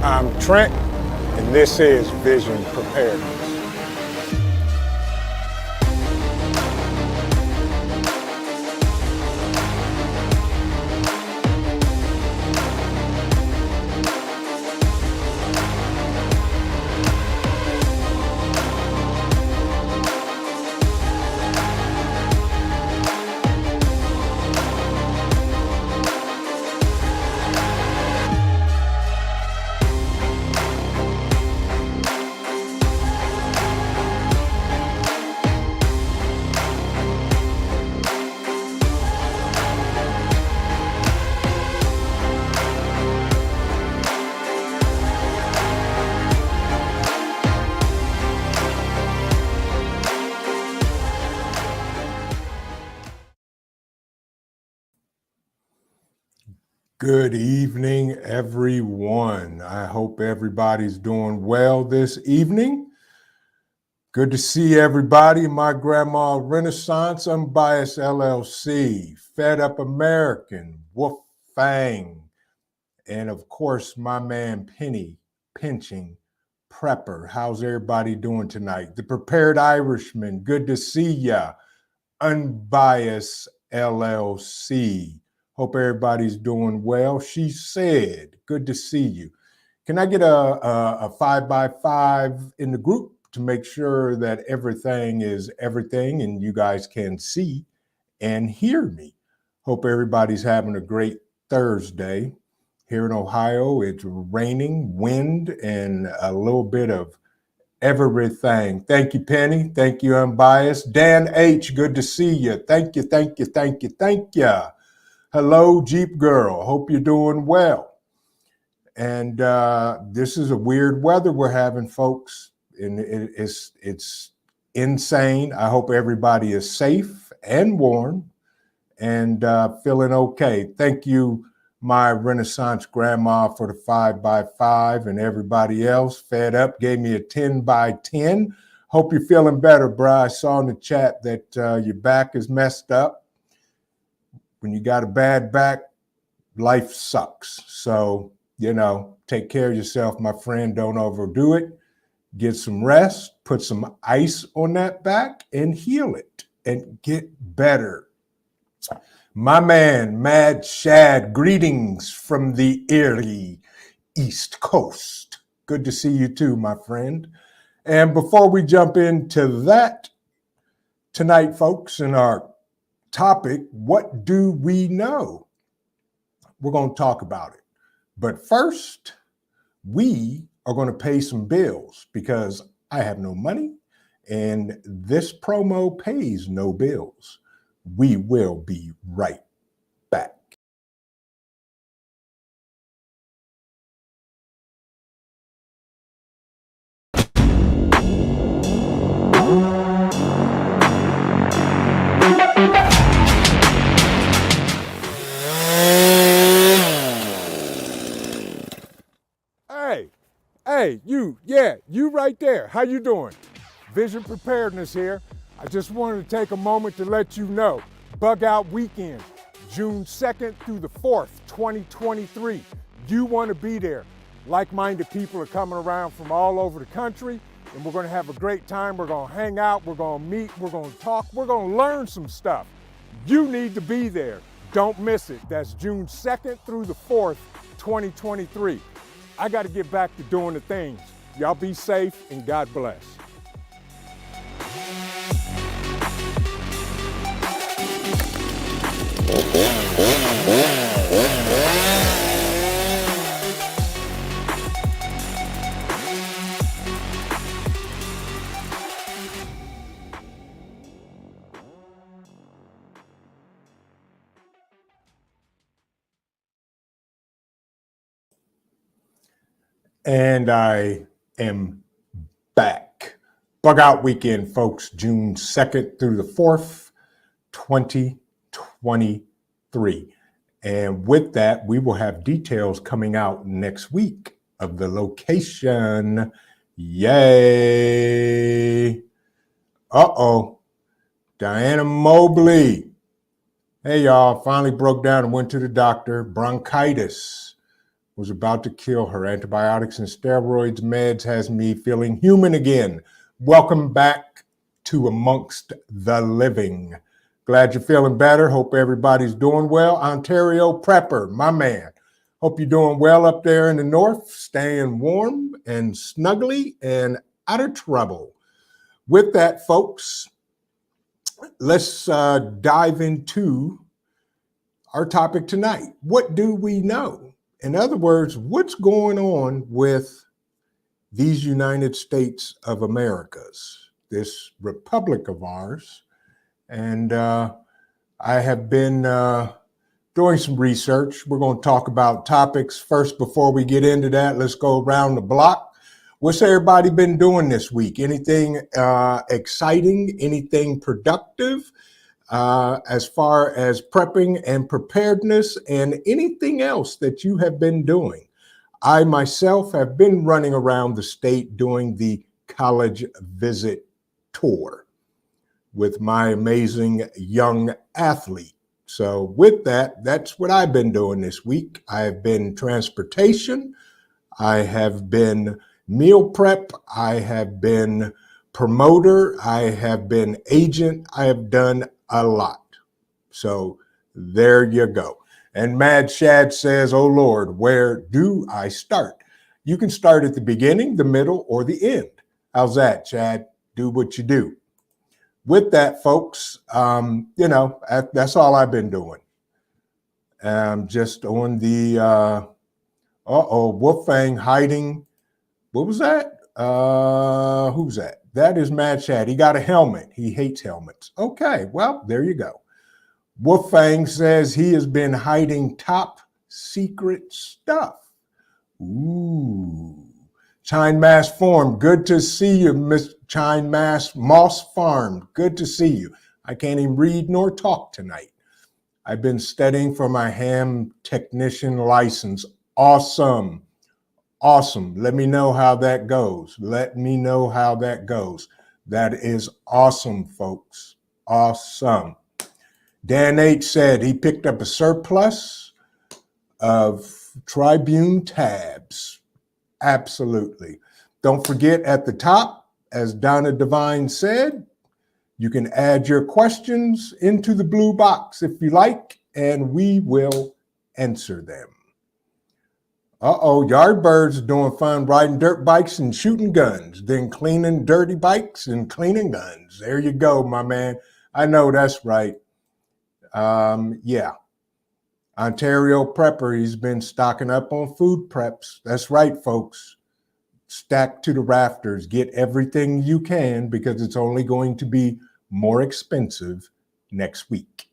I'm Trent, and this is Vision Preparedness. Good evening, everyone. I hope everybody's doing well this evening. Good to see everybody. My grandma Renaissance, Unbiased LLC, Fed Up American, Wolf Fang, and of course, my man Penny Pinching Prepper. How's everybody doing tonight? The Prepared Irishman, good to see ya. Unbiased LLC. Hope everybody's doing well. She said, good to see you. Can I get a 5x5 in the group to make sure that everything is everything and you guys can see and hear me? Hope everybody's having a great Thursday. Here in Ohio, it's raining, wind, and a little bit of everything. Thank you, Penny. Thank you, Unbiased. Dan H., good to see you. Thank you, thank you, thank you, thank you. Hello, Jeep Girl. Hope you're doing well. And this is a weird weather we're having, folks. And it's insane. I hope everybody is safe and warm and feeling okay. Thank you, my Renaissance grandma, for the 5x5, and everybody else. Fed Up gave me a 10x10. Hope you're feeling better, bro. I saw in the chat that your back is messed up. When you got a bad back, life sucks. So, take care of yourself, my friend. Don't overdo it. Get some rest, put some ice on that back, and heal it and get better. My man, Mad Shad, greetings from the eerie East Coast. Good to see you too, my friend. And before we jump into that tonight, folks, in our topic, what do we know? We're going to talk about it. But first, we are going to pay some bills because I have no money and this promo pays no bills. We will be right back. Hey, you right there. How you doing? Vision Preparedness here. I just wanted to take a moment to let you know, Bug Out Weekend, June 2nd through the 4th, 2023. You want to be there. Like-minded people are coming around from all over the country, and we're going to have a great time. We're going to hang out, we're going to meet, we're going to talk, we're going to learn some stuff. You need to be there. Don't miss it. That's June 2nd through the 4th, 2023. I got to get back to doing the things. Y'all be safe and God bless. And I am back. Bug Out Weekend, folks, June 2nd through the 4th, 2023. And with that, we will have details coming out next week of the location. Yay. Uh-oh. Diana Mobley. Hey, y'all. Finally broke down and went to the doctor. Bronchitis. was about to kill her. Antibiotics and steroids meds has me feeling human again. Welcome back to Amongst the Living. Glad you're feeling better. Hope everybody's doing well. Ontario Prepper, my man. Hope you're doing well up there in the north, staying warm and snuggly and out of trouble. With that, folks, let's dive into our topic tonight. What do we know? In other words, what's going on with these United States of Americas, this republic of ours? And I have been doing some research. We're going to talk about topics first. Before we get into that, let's go around the block. What's everybody been doing this week? Anything exciting? Anything productive as far as prepping and preparedness, and anything else that you have been doing? I myself have been running around the state doing the college visit tour with my amazing young athlete. So with that, that's what I've been doing this week. I have been transportation. I have been meal prep. I have been promoter. I have been agent. I have done a lot. So there you go. And Mad Shad says, oh Lord, where do I start? You can start at the beginning, the middle, or the end. How's that, Chad? Do what you do. With that, folks, that's all I've been doing. Just on the, Wolfgang hiding. What was that? Who's that? That is Mad Chad. He got a helmet. He hates helmets. Okay, well, there you go. Wolfgang says he has been hiding top secret stuff. Ooh. Chine Mass Farm, good to see you, Miss Chine Mass Moss Farm. Good to see you. I can't even read nor talk tonight. I've been studying for my ham technician license. Awesome. Awesome. Let me know how that goes. Let me know how that goes. That is awesome, folks. Awesome. Dan H said he picked up a surplus of Tribune tabs. Absolutely. Don't forget at the top, as Donna Devine said, you can add your questions into the blue box if you like, and we will answer them. Yardbirds doing fun riding dirt bikes and shooting guns, then cleaning dirty bikes and cleaning guns. There you go, my man. I know that's right. Yeah. Ontario Prepper, he's been stocking up on food preps. That's right, folks. Stack to the rafters. Get everything you can because it's only going to be more expensive next week.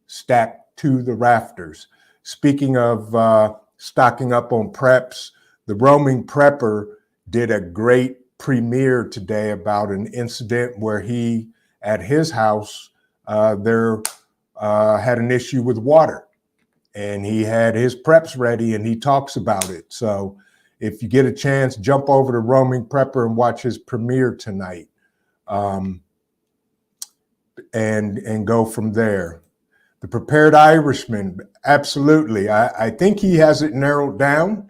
Stack to the rafters. Speaking of stocking up on preps, the Roaming Prepper did a great premiere today about an incident where he, at his house, had an issue with water. And he had his preps ready and he talks about it. So if you get a chance, jump over to Roaming Prepper and watch his premiere tonight. And go from there. The Prepared Irishman, absolutely. I think he has it narrowed down.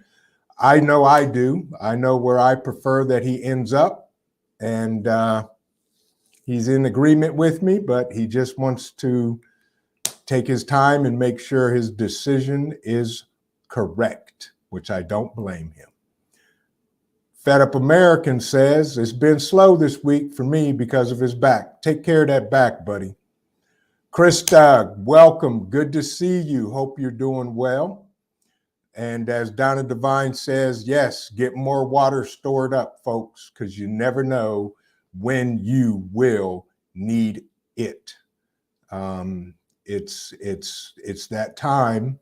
I know I do. I know where I prefer that he ends up. And he's in agreement with me, but he just wants to take his time and make sure his decision is correct, which I don't blame him. Fed Up American says, it's been slow this week for me because of his back. Take care of that back, buddy. Chris Doug, welcome. Good to see you. Hope you're doing well. And as Donna Devine says, yes, get more water stored up, folks, because you never know when you will need it. It's that time,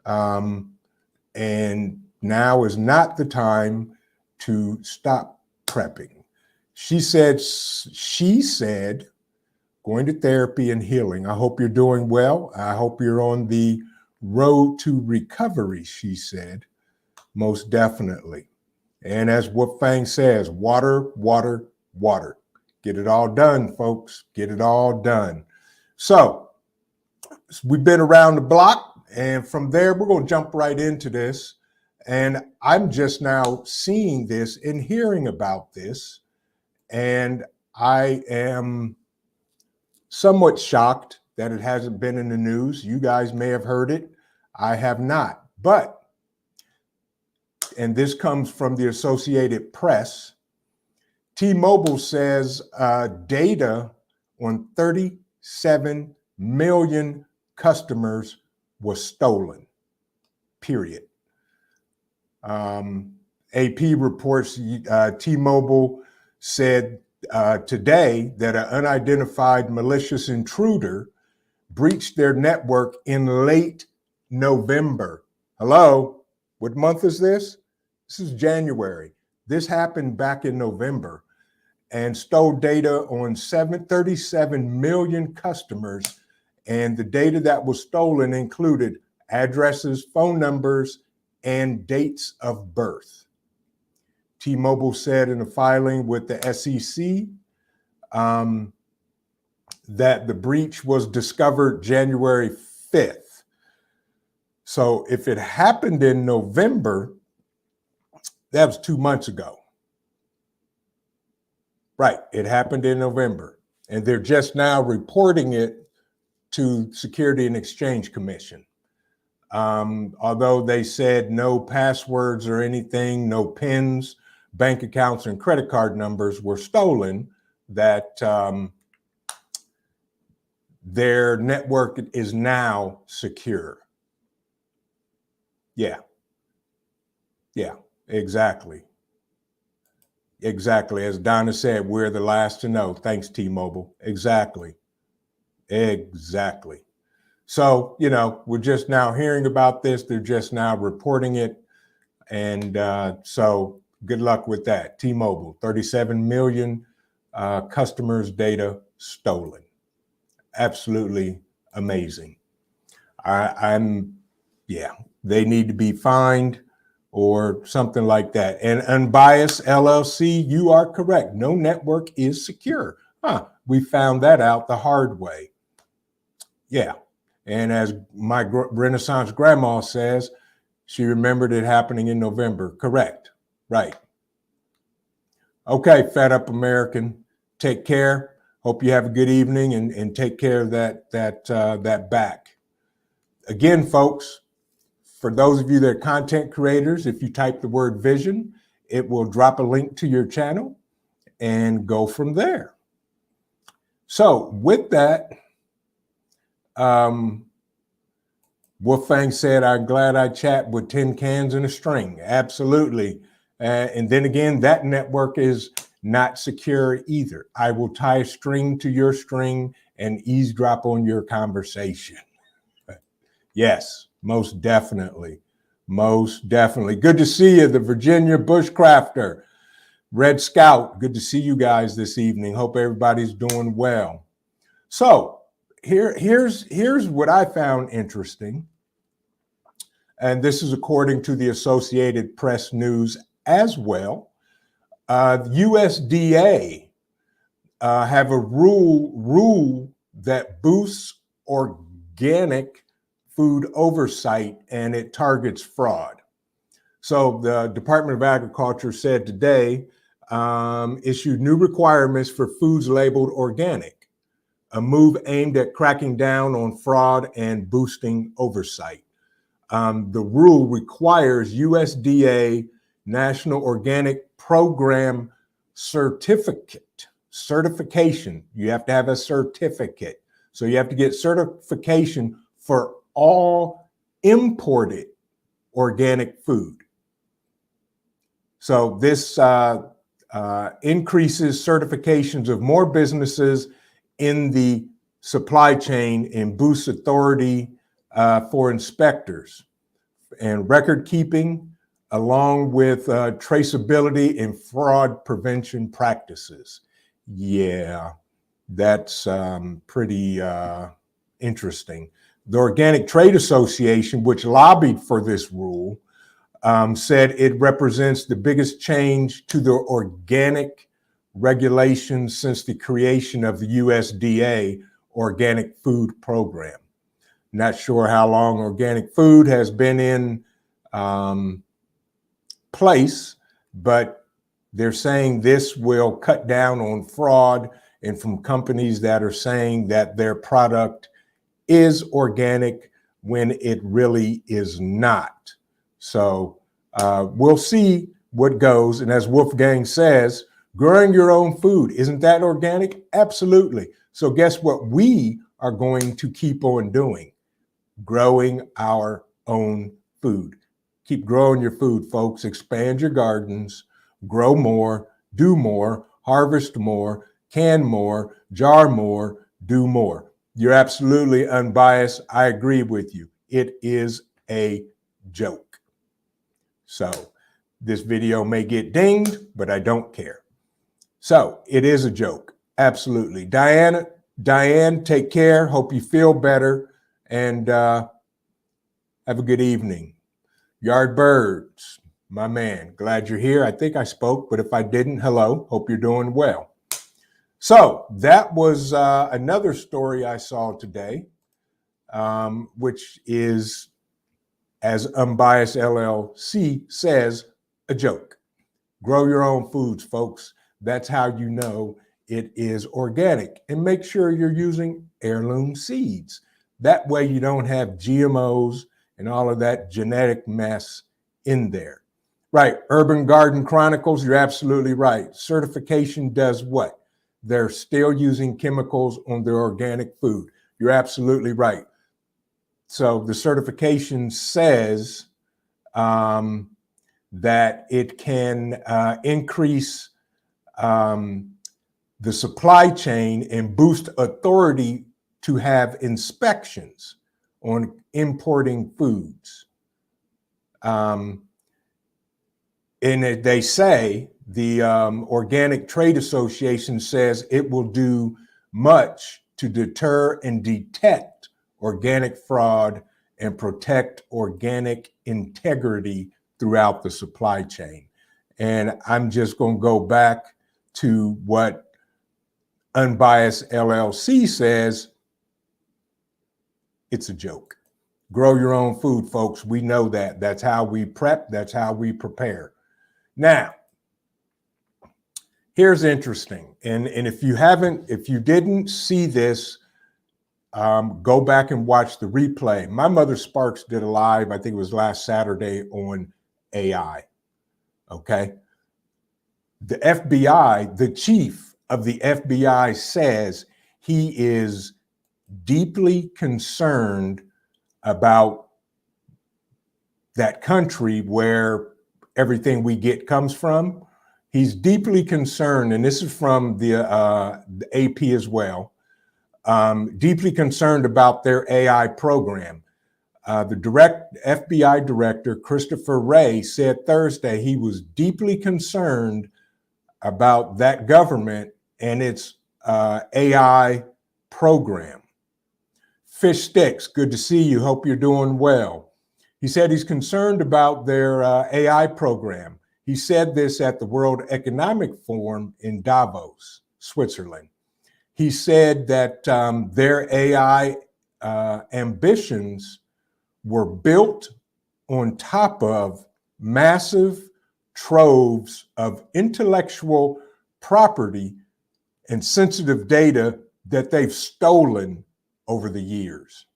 and now is not the time to stop prepping. She said, going to therapy and healing. I hope you're doing well. I hope you're on the road to recovery, she said, most definitely. And as Wolfgang says, water, water, water. Get it all done, folks. Get it all done. So we've been around the block, and from there, we're going to jump right into this. And I'm just now seeing this and hearing about this, and I am somewhat shocked that it hasn't been in the news. You guys may have heard it. I have not. But, and this comes from the Associated Press, T-Mobile says data on 37 million customers was stolen, period. AP reports T-Mobile said today that an unidentified malicious intruder breached their network in late November. Hello, what month is this? This is January. This happened back in November and stole data on 37 million customers. And the data that was stolen included addresses, phone numbers, and dates of birth. T-Mobile said in a filing with the SEC that the breach was discovered January 5th. So if it happened in November, that was 2 months ago. Right, it happened in November. And they're just now reporting it to Security and Exchange Commission. Although they said no passwords or anything, no PINs, bank accounts, and credit card numbers were stolen, that their network is now secure. Yeah, exactly. Exactly. As Donna said, we're the last to know. Thanks, T-Mobile. Exactly. So, we're just now hearing about this. They're just now reporting it. And so good luck with that. T-Mobile, 37 million customers' data stolen. Absolutely amazing. They need to be fined or something like that. And Unbiased LLC, you are correct. No network is secure. We found that out the hard way. Yeah. And as my Renaissance grandma says, she remembered it happening in November. Correct. Right. Okay, Fed Up American, take care. Hope you have a good evening and take care of that back. Again, folks, for those of you that are content creators, if you type the word vision, it will drop a link to your channel and go from there. So with that, Wolfgang said, I'm glad I chat with 10 cans and a string. Absolutely. And then again, that network is not secure either. I will tie a string to your string and eavesdrop on your conversation. Yes, most definitely. Most definitely. Good to see you, the Virginia Bushcrafter. Red Scout, good to see you guys this evening. Hope everybody's doing well. So here's what I found interesting. And this is according to the Associated Press News as well. USDA have a rule that boosts organic food oversight, and it targets fraud. So the Department of Agriculture said today, issued new requirements for foods labeled organic, a move aimed at cracking down on fraud and boosting oversight. The rule requires USDA National Organic Program certification. You have to have a certificate. So you have to get certification for all imported organic food. So this increases certifications of more businesses in the supply chain and boosts authority for inspectors and record keeping, along with traceability and fraud prevention practices. Yeah, that's pretty interesting. The Organic Trade Association, which lobbied for this rule, said it represents the biggest change to the organic regulations since the creation of the USDA Organic Food Program. Not sure how long organic food has been in place, but they're saying this will cut down on fraud, and from companies that are saying that their product is organic when it really is not. So we'll see what goes. And as Wolfgang says, growing your own food, isn't that organic? Absolutely. So guess what we are going to keep on doing? Growing our own food. Keep growing your food, folks. Expand your gardens, grow more, do more, harvest more, can more, jar more, do more. You're absolutely unbiased. I agree with you. It is a joke. So this video may get dinged, but I don't care. So it is a joke. Absolutely. Diane, take care. Hope you feel better, and have a good evening. Yardbirds, my man, glad you're here. I think I spoke, but if I didn't, hello. Hope you're doing well. So that was another story I saw today, which is, as Unbiased LLC says, a joke. Grow your own foods, folks. That's how you know it is organic. And make sure you're using heirloom seeds. That way you don't have GMOs and all of that genetic mess in there. Right, Urban Garden Chronicles, you're absolutely right. Certification does what? They're still using chemicals on their organic food. You're absolutely right. So the certification says that it can increase the supply chain and boost authority to have inspections on importing foods. And they say, the Organic Trade Association says it will do much to deter and detect organic fraud and protect organic integrity throughout the supply chain. And I'm just going to go back to what Unbiased LLC says. It's a joke. Grow your own food, folks. We know that. That's how we prep. That's how we prepare. Now, here's interesting. And if you didn't see this, go back and watch the replay. My Mother Sparks did a live, I think it was last Saturday, on AI. Okay. The FBI, the chief of the FBI, says he is deeply concerned about that country where everything we get comes from. He's deeply concerned, and this is from the AP as well, deeply concerned about their AI program. The FBI director, Christopher Wray, said Thursday he was deeply concerned about that government and its AI program. Fish Sticks, good to see you. Hope you're doing well. He said he's concerned about their AI program. He said this at the World Economic Forum in Davos, Switzerland. He said that their AI ambitions were built on top of massive troves of intellectual property and sensitive data that they've stolen over the years.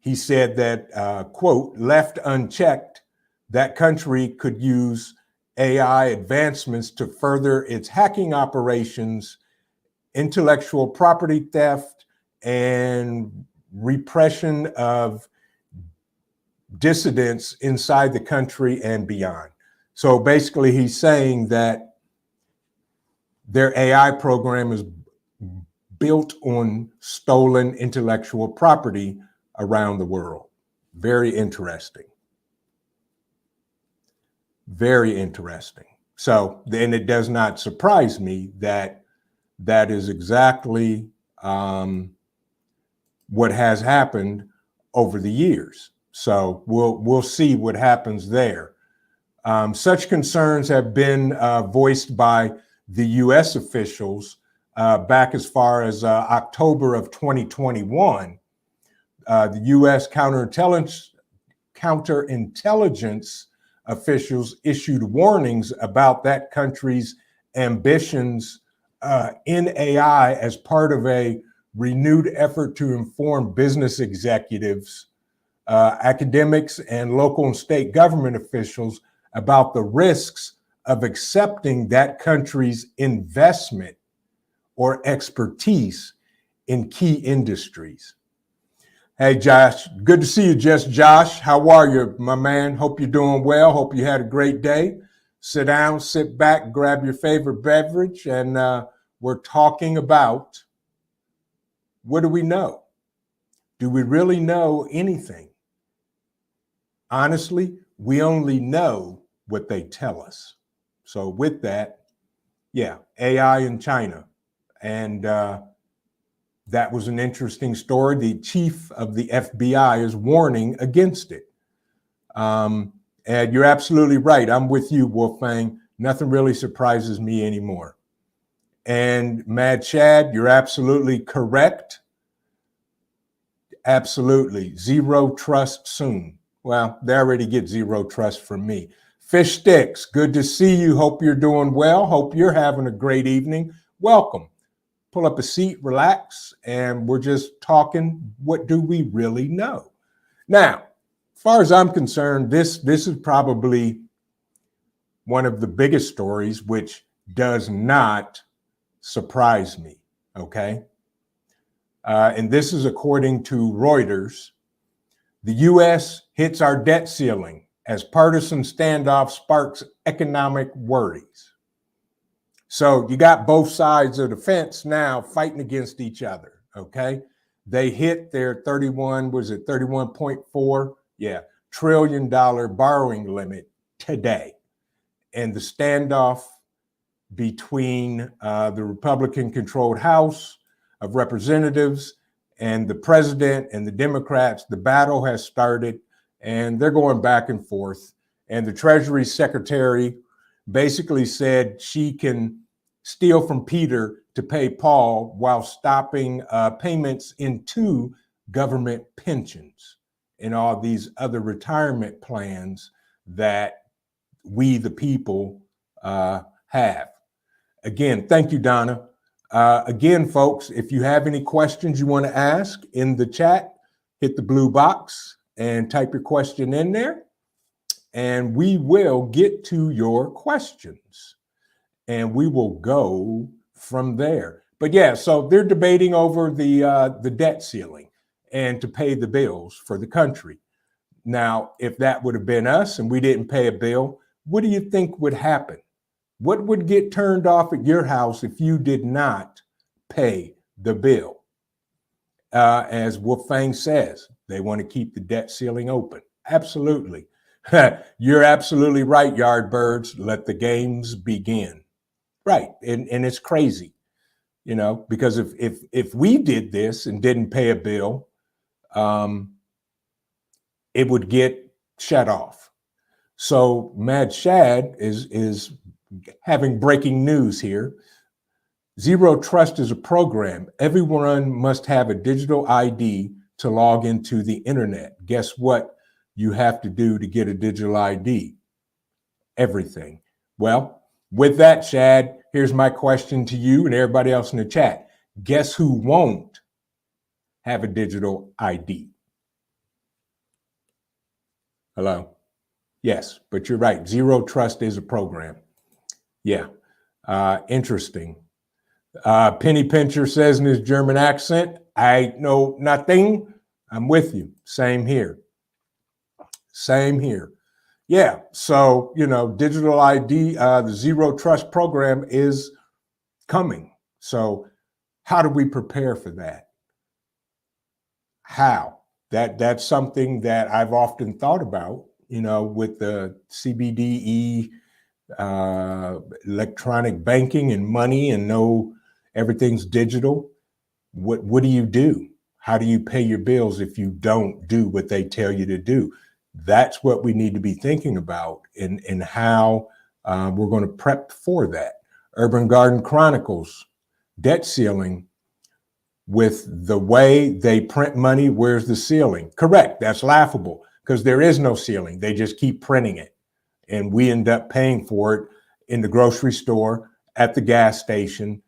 He said that, quote, left unchecked, that country could use AI advancements to further its hacking operations, intellectual property theft, and repression of dissidents inside the country and beyond. So basically, he's saying that their AI program is built on stolen intellectual property around the world. Very interesting. Very interesting. So then it does not surprise me that that is exactly what has happened over the years. So we'll see what happens there. Such concerns have been voiced by the U.S. officials back as far as October of 2021. The U.S. counterintelligence officials issued warnings about that country's ambitions in AI as part of a renewed effort to inform business executives, academics, and local and state government officials about the risks of accepting that country's investment or expertise in key industries. Hey, Josh, good to see you, Josh. How are you, my man? Hope you're doing well. Hope you had a great day. Sit down, sit back, grab your favorite beverage, and we're talking about, what do we know? Do we really know anything? Honestly, we only know what they tell us. So with that, yeah, AI in China. And that was an interesting story. The chief of the FBI is warning against it. And you're absolutely right. I'm with you, Wolfgang. Nothing really surprises me anymore. And Mad Chad, you're absolutely correct. Absolutely. Zero trust soon. Well, they already get zero trust from me. Fish Sticks, good to see you. Hope you're doing well. Hope you're having a great evening. Welcome. Pull up a seat, relax, and we're just talking, what do we really know? Now, as far as I'm concerned, this is probably one of the biggest stories, which does not surprise me, okay? And this is according to Reuters. The U.S. hits our debt ceiling as partisan standoff sparks economic worries. So you got both sides of the fence now fighting against each other, okay? They hit their 31.4 trillion borrowing limit today. And the standoff between the Republican-controlled House of Representatives and the president and the Democrats, the battle has started, and they're going back and forth. And the Treasury Secretary basically said she can steal from Peter to pay Paul while stopping payments into government pensions and all these other retirement plans that we, the people, have. Again, thank you, Donna. Again, folks, if you have any questions you want to ask in the chat, hit the blue box and type your question in there, and we will get to your questions, and we will go from there. But yeah, so they're debating over the debt ceiling and to pay the bills for the country. Now, if that would have been us and we didn't pay a bill, what do you think would happen? What would get turned off at your house if you did not pay the bill? As Wolfgang says, they want to keep the debt ceiling open. Absolutely. You're absolutely right, Yardbirds. Let the games begin. Right. And it's crazy, you know, because if we did this and didn't pay a bill, it would get shut off. So Mad Shad is having breaking news here. Zero Trust is a program. Everyone must have a digital ID to log into the internet. Guess what you have to do to get a digital ID? Everything. Well, with that, Shad, here's my question to you and everybody else in the chat. Guess who won't have a digital ID? Hello? Yes, but you're right. Zero Trust is a program. Yeah, interesting. Penny Pincher says in his German accent, I know nothing. I'm with you. Same here. Same here. Yeah, so, you know, digital ID, the Zero Trust program is coming. So how do we prepare for that? How? That's something that I've often thought about, you know, with the CBDE, electronic banking and money, and know everything's digital. What do you do? How do you pay your bills if you don't do what they tell you to do? That's what we need to be thinking about, and how we're going to prep for that. Urban Garden Chronicles, debt ceiling. With the way they print money, where's the ceiling? Correct, that's laughable because there is no ceiling. They just keep printing it. and we end up paying for it in the grocery store, at the gas station,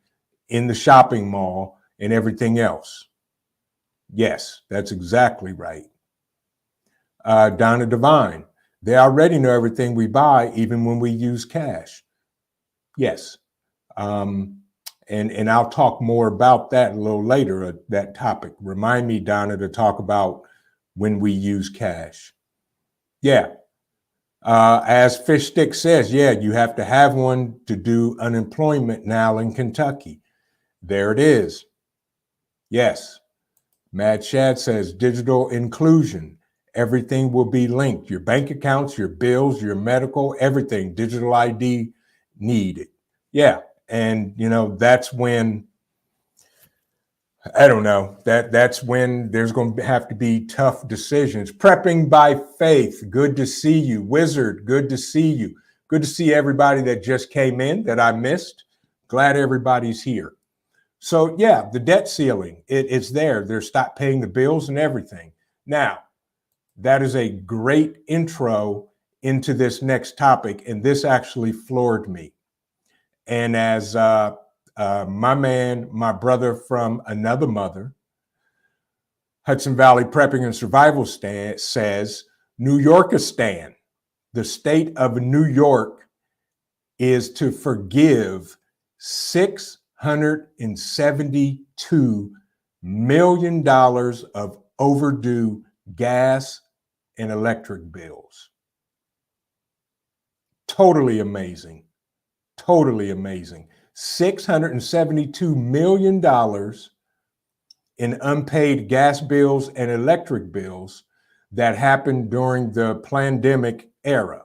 in the shopping mall, and everything else. Yes, that's exactly right. Donna Devine, they already know everything we buy, even when we use cash. Yes. And I'll talk more about that a little later, that topic. Remind me, Donna, to talk about when we use cash. Yeah. As Fish Stick says, yeah, you have to have one to do unemployment now in Kentucky. There it is. Yes. Mad Shad says digital inclusion. Everything will be linked. Your bank accounts, your bills, your medical, everything. Digital ID needed. Yeah. And, that's when, I don't know, that's when there's going to have to be tough decisions. Prepping by Faith, good to see you. Wizard, good to see you. Good to see everybody that just came in that I missed. Glad everybody's here. So yeah, the debt ceiling, it's there. They're stopped paying the bills and everything. Now, that is a great intro into this next topic, and this actually floored me. And as my man, my brother from another mother, Hudson Valley Prepping and Survival says, New Yorkistan, the state of New York, is to forgive $672 million of overdue gas and electric bills. Totally amazing. Totally amazing. $672 million in unpaid gas bills and electric bills that happened during the pandemic era.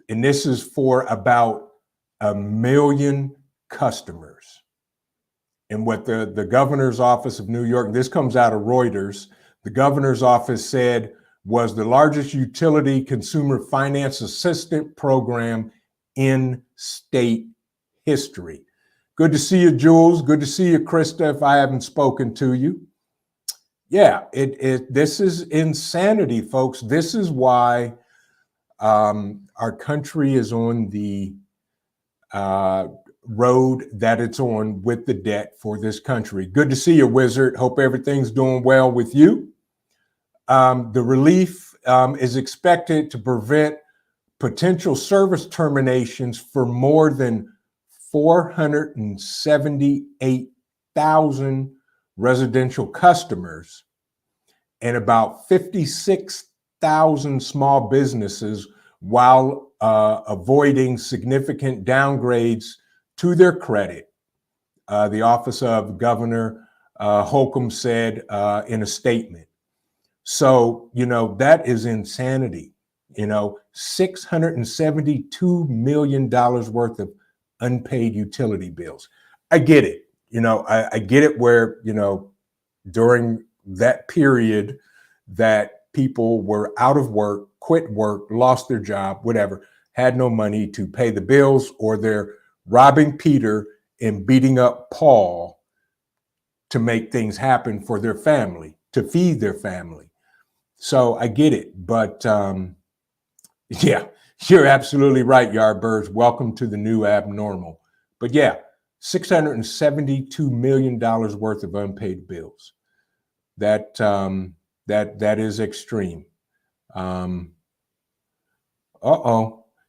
And this is for about 1 million customers. And what the governor's office of New York, this comes out of Reuters, the governor's office said was the largest utility consumer finance assistance program in state history. Good to see you, Jules. Good to see you, Krista, if I haven't spoken to you. Yeah, this is insanity, folks. This is why our country is on the road that it's on with the debt for this country. Good to see you, Wizard. Hope everything's doing well with you. The relief is expected to prevent potential service terminations for more than 478,000 residential customers and about 56,000 small businesses, while avoiding significant downgrades to their credit. The office of Governor Holcomb said in a statement. So, that is insanity. $672 million worth of unpaid utility bills. I get it. I get it where, during that period that people were out of work, quit work, lost their job, whatever, had no money to pay the bills, or they're robbing Peter and beating up Paul to make things happen for their family, to feed their family. So I get it. But yeah, you're absolutely right, Yardbirds. Welcome to the new abnormal. But yeah, $672 million worth of unpaid bills. That is extreme.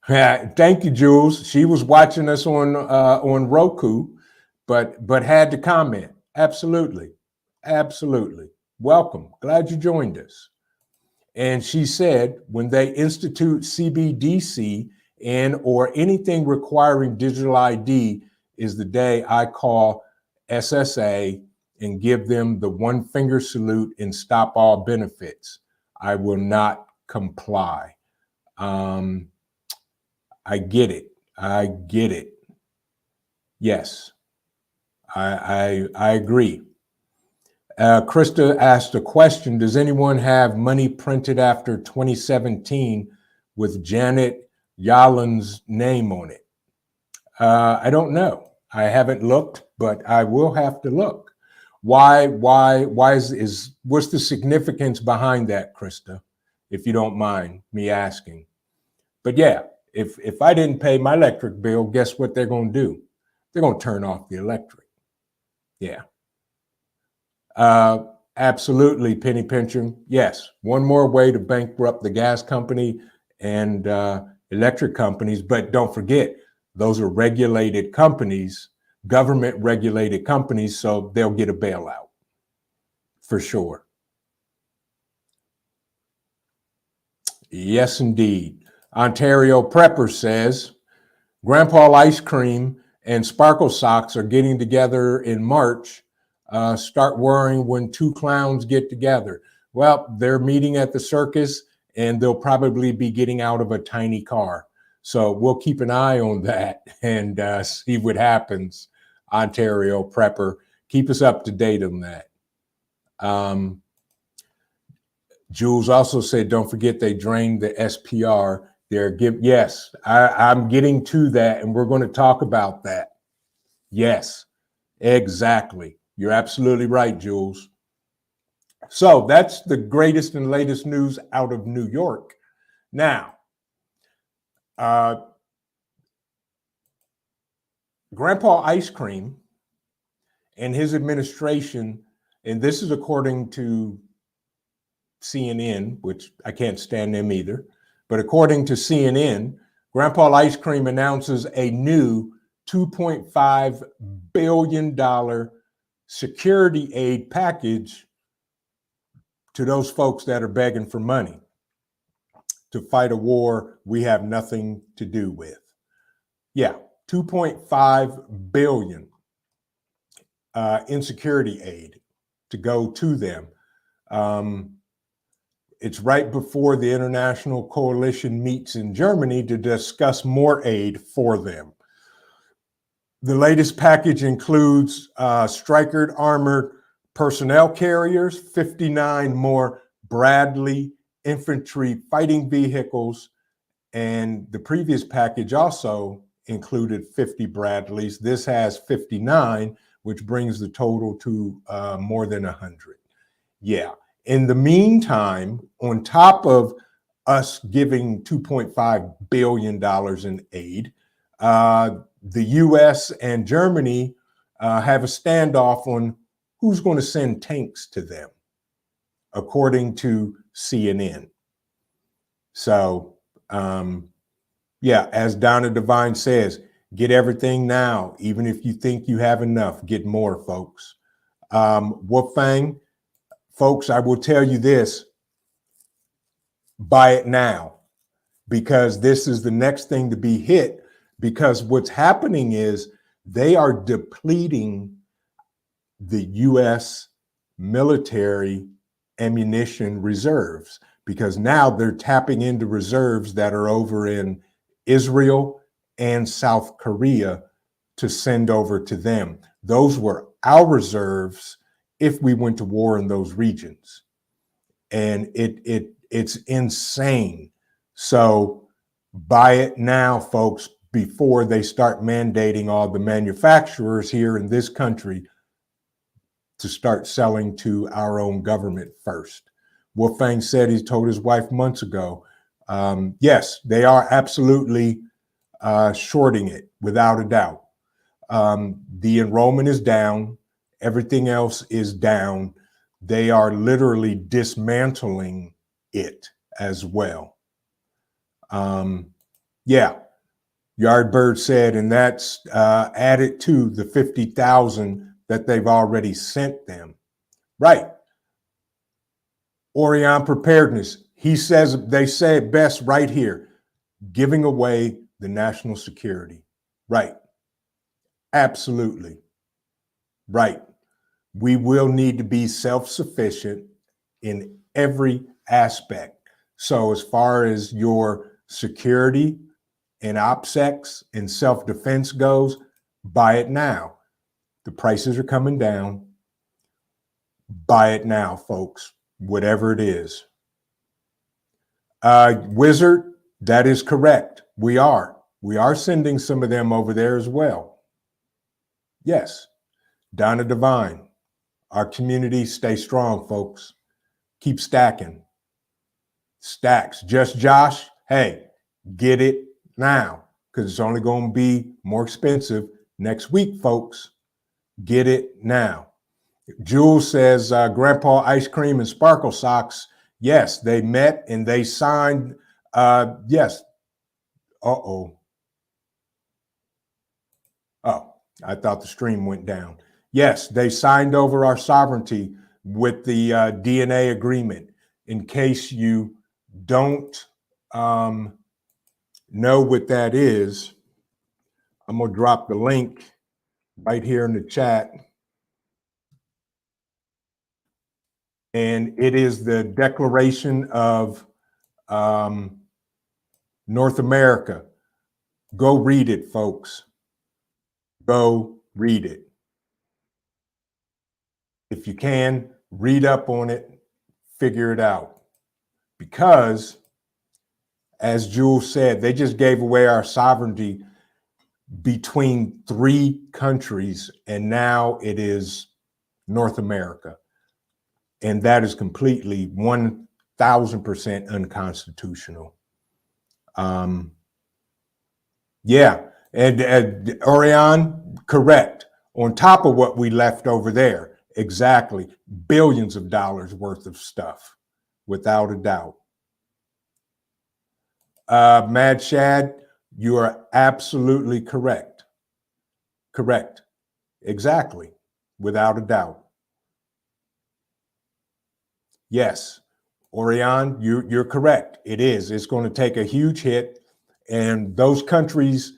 Yeah, thank you, Jules. She was watching us on Roku, but had to comment. Absolutely. Welcome. Glad you joined us. And she said, when they institute CBDC and or anything requiring digital ID is the day I call SSA and give them the one finger salute and stop all benefits. I will not comply. I get it. Yes, I agree. Krista asked a question, does anyone have money printed after 2017 with Janet Yellen's name on it? I don't know. I haven't looked, but I will have to look. Why is what's the significance behind that, Krista, if you don't mind me asking? But yeah, if I didn't pay my electric bill, guess what they're going to do? They're going to turn off the electric. Yeah. Absolutely, Penny Pincher. Yes, one more way to bankrupt the gas company and electric companies. But don't forget, those are regulated companies, government regulated companies, so they'll get a bailout for sure. Yes, indeed. Ontario Prepper says, Grandpa Ice Cream and Sparkle Socks are getting together in March. Start worrying when two clowns get together. Well, they're meeting at the circus and they'll probably be getting out of a tiny car. So we'll keep an eye on that and see what happens. Ontario Prepper, keep us up to date on that. Jules also said, don't forget they drained the SPR. Yes, I'm getting to that, and we're going to talk about that. Yes, exactly. You're absolutely right, Jules. So that's the greatest and latest news out of New York. Now, Grandpa Ice Cream and his administration, and this is according to CNN, which I can't stand them either, but according to CNN, Grandpa Ice Cream announces a new $2.5 billion security aid package to those folks that are begging for money to fight a war we have nothing to do with. Yeah, 2.5 billion in security aid to go to them. It's right before the international coalition meets in Germany to discuss more aid for them. The latest package includes Stryker armored personnel carriers, 59 more Bradley infantry fighting vehicles, and the previous package also included 50 Bradleys. This has 59, which brings the total to more than 100. Yeah. In the meantime, on top of us giving $2.5 billion in aid, the US and Germany have a standoff on who's going to send tanks to them, according to CNN. So, yeah, as Donna Devine says, get everything now. Even if you think you have enough, get more, folks. Wolfgang, folks, I will tell you this, buy it now, because this is the next thing to be hit, because what's happening is they are depleting the US military ammunition reserves, because now they're tapping into reserves that are over in Israel and South Korea to send over to them. Those were our reserves if we went to war in those regions. And it's insane. So buy it now, folks, before they start mandating all the manufacturers here in this country to start selling to our own government first. Wolfgang said he told his wife months ago, yes, they are absolutely shorting it without a doubt. The enrollment is down. Everything else is down. They are literally dismantling it as well. Yeah, Yardbird said, and that's added to the 50,000 that they've already sent them. Right. Orion Preparedness, he says, they say it best right here, giving away the national security. Right. Absolutely. Right. We will need to be self-sufficient in every aspect. So as far as your security and OPSEC and self-defense goes, buy it now. The prices are coming down. Buy it now, folks, whatever it is. Wizard, that is correct. We are sending some of them over there as well. Yes. Donna Devine, our community, stay strong, folks. Keep stacking. Stacks. Just Josh, hey, Get it now, because it's only going to be more expensive next week, folks. Get it now. Jules says, Grandpa Ice Cream and Sparkle Socks. Yes, they met and they signed. Yes. Uh-oh. Oh, I thought the stream went down. Yes, they signed over our sovereignty with the DNA agreement. In case you don't know what that is, I'm going to drop the link right here in the chat. And it is the Declaration of North America. Go read it, folks. Go read it. If you can, read up on it, figure it out. Because, as Jules said, they just gave away our sovereignty between 3 countries, and now it is North America. And that is completely 1,000% unconstitutional. Yeah, and Orion, correct. On top of what we left over there, exactly, billions of dollars worth of stuff, without a doubt. Mad Shad, you are absolutely correct. Correct. Exactly. Without a doubt. Yes. Orion, you're correct. It is. It's going to take a huge hit. And those countries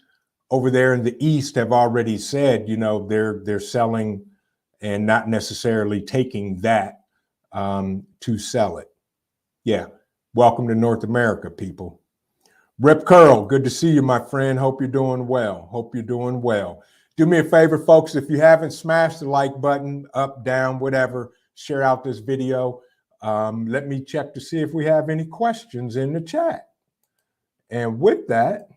over there in the East have already said, you know, they're selling and not necessarily taking that to sell it. Yeah. Welcome to North America, people. Rip Curl, good to see you, my friend. Hope you're doing well. Hope you're doing well. Do me a favor, folks. If you haven't smashed the like button, up, down, whatever, share out this video. Let me check to see if we have any questions in the chat. And with that,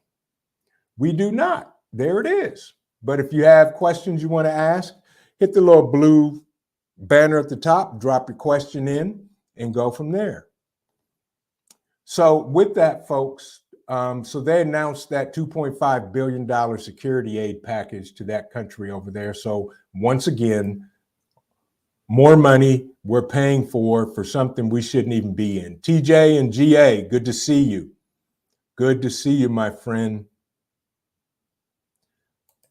we do not. There it is. But if you have questions you want to ask, hit the little blue banner at the top, drop your question in, and go from there. So with that, folks, so they announced that $2.5 billion security aid package to that country over there. So once again, more money we're paying for something we shouldn't even be in. TJ and GA, good to see you. Good to see you, my friend.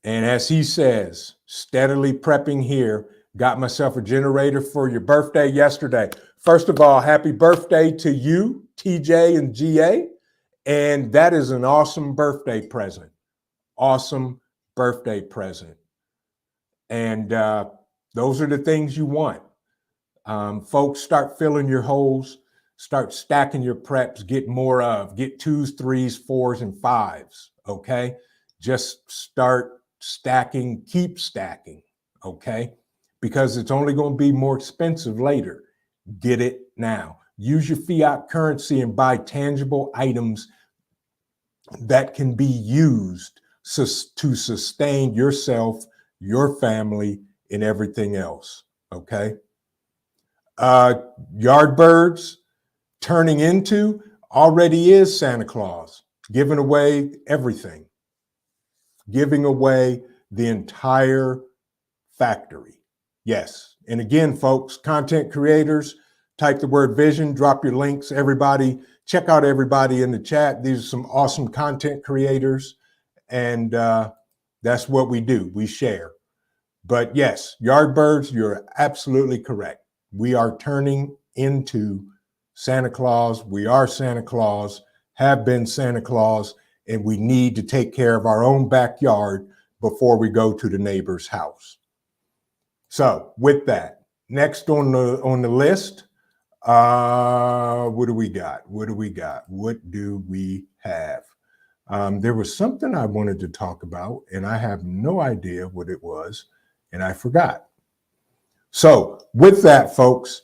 And as he says, steadily prepping here. Got myself a generator for your birthday yesterday. First of all, happy birthday to you, TJ and GA. And that is an awesome birthday present. Awesome birthday present. And those are the things you want. Folks, start filling your holes, start stacking your preps, get more of, get 2s, 3s, 4s, and 5s, okay? Just start stacking, keep stacking, okay? Because it's only going to be more expensive later. Get it now. Use your fiat currency and buy tangible items that can be used to sustain yourself, your family, and everything else, okay? Yardbirds turning into already is Santa Claus, giving away everything, giving away the entire factory. Yes. And again, folks, content creators, type the word vision, drop your links. Everybody, check out everybody in the chat. These are some awesome content creators. And that's what we do. We share. But yes, Yardbirds, you're absolutely correct. We are turning into Santa Claus. We are Santa Claus, have been Santa Claus, and we need to take care of our own backyard before we go to the neighbor's house. So with that, next on the list, what do we got? What do we got? What do we have? There was something I wanted to talk about, and I have no idea what it was, and I forgot. So with that, folks,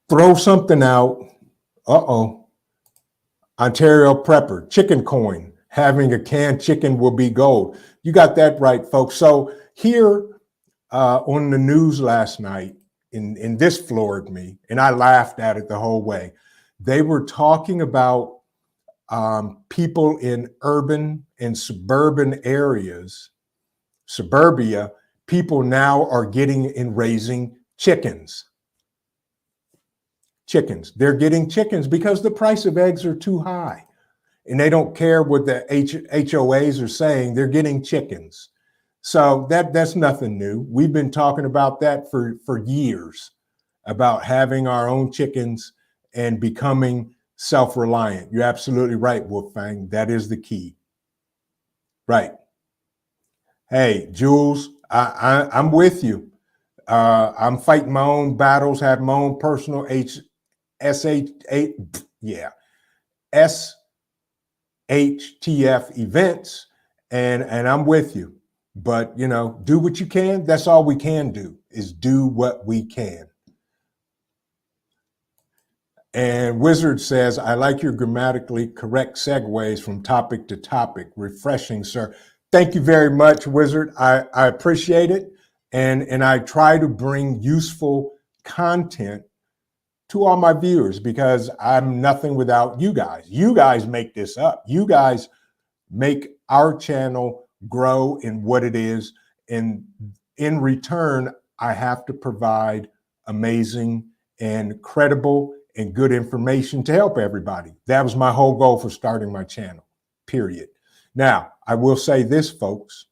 throw something out. Uh-oh. Ontario Prepper, chicken coin. Having a canned chicken will be gold. You got that right, folks. So here on the news last night, and this floored me, and I laughed at it the whole way. They were talking about people in urban and suburban areas, suburbia, people now are getting and raising chickens. They're getting chickens because the price of eggs are too high. And they don't care what the HOAs are saying. They're getting chickens. So that's nothing new. We've been talking about that for years, about having our own chickens and becoming self-reliant. You're absolutely right, Wolfgang. That is the key. Right. Hey, Jules, I'm with you. I'm fighting my own battles, have my own personal SHTF events, and I'm with you. But do what you can. That's all we can do, is do what we can. And Wizard says, I like your grammatically correct segues from topic to topic. Refreshing, sir. Thank you very much, Wizard. I appreciate it. And I try to bring useful content to all my viewers, because I'm nothing without you guys. You guys make this up. You guys make our channel grow in what it is. And in return, I have to provide amazing and credible and good information to help everybody. That was my whole goal for starting my channel, period. Now, I will say this, folks.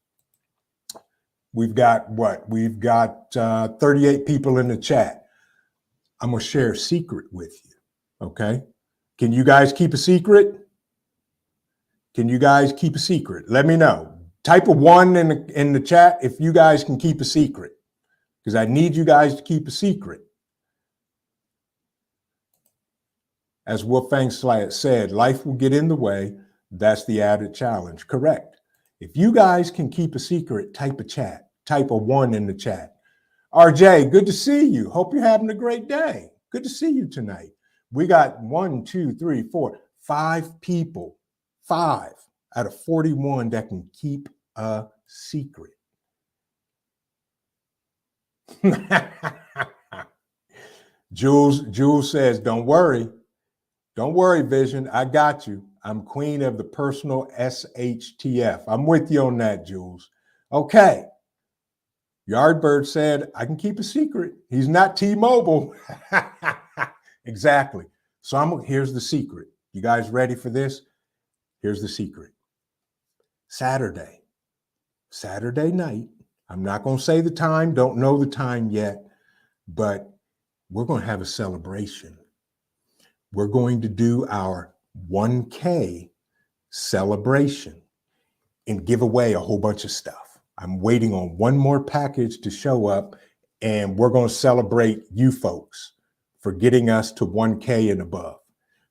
We've got what? We've got 38 people in the chat. I'm going to share a secret with you, okay? Can you guys keep a secret? Can you guys keep a secret? Let me know. Type a 1 in the chat if you guys can keep a secret, because I need you guys to keep a secret. As Wolfgang said, life will get in the way. That's the added challenge. Correct. If you guys can keep a secret, type a 1 in the chat. RJ, good to see you. Hope you're having a great day. Good to see you tonight. We got 1, 2, 3, 4, 5 people, 5 out of 41 that can keep a secret. Jules says, don't worry. Don't worry, Vision. I got you. I'm queen of the personal SHTF. I'm with you on that, Jules. Okay. Yardbird said, I can keep a secret. He's not T-Mobile. Exactly. So here's the secret. You guys ready for this? Here's the secret. Saturday night. I'm not going to say the time. Don't know the time yet, but we're going to have a celebration. We're going to do our 1K celebration and give away a whole bunch of stuff. I'm waiting on one more package to show up, and we're going to celebrate you folks for getting us to 1K and above.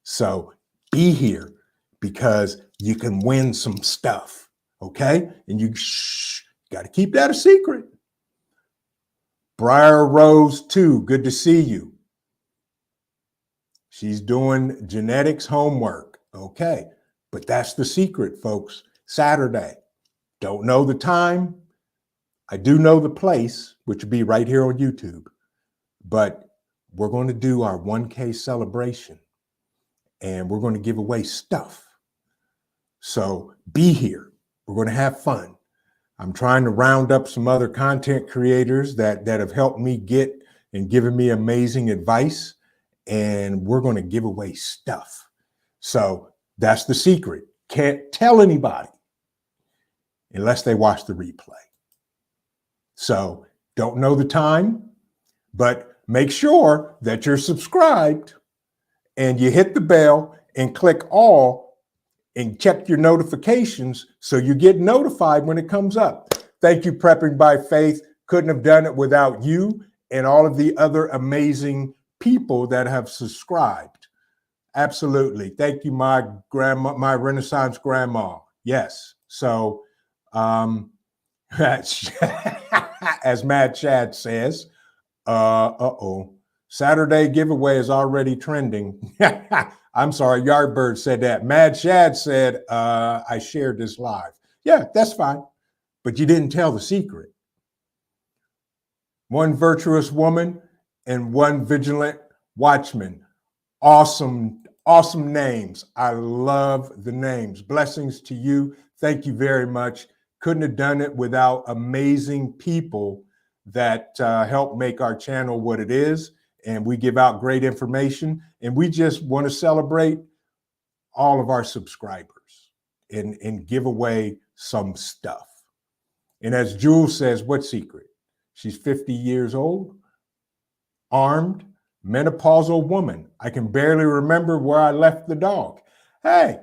So be here, because you can win some stuff, okay? And you got to keep that a secret. Briar Rose 2, good to see you. She's doing genetics homework. Okay, but that's the secret, folks. Saturday. Don't know the time. I do know the place, which would be right here on YouTube. But we're going to do our 1K celebration, and we're going to give away stuff. So be here. We're going to have fun. I'm trying to round up some other content creators that have helped me get and given me amazing advice. And we're going to give away stuff. So that's the secret. Can't tell anybody unless they watch the replay. So don't know the time, but make sure that you're subscribed and you hit the bell and click all and check your notifications so you get notified when it comes up. Thank you, Prepping by Faith. Couldn't have done it without you and all of the other amazing people that have subscribed. Absolutely. Thank you, my grandma, my Renaissance grandma. Yes. So, as Mad Chad says, Saturday giveaway is already trending. I'm sorry, Yardbird said that. Mad Chad said, I shared this live. Yeah, that's fine. But you didn't tell the secret. One virtuous woman and one vigilant watchman. Awesome Awesome names. I love the names. Blessings to you. Thank you very much. Couldn't have done it without amazing people that help make our channel what it is. And we give out great information. And we just want to celebrate all of our subscribers and give away some stuff. And as Jules says, what secret? She's 50 years old, armed, menopausal woman. I can barely remember where I left the dog. Hey,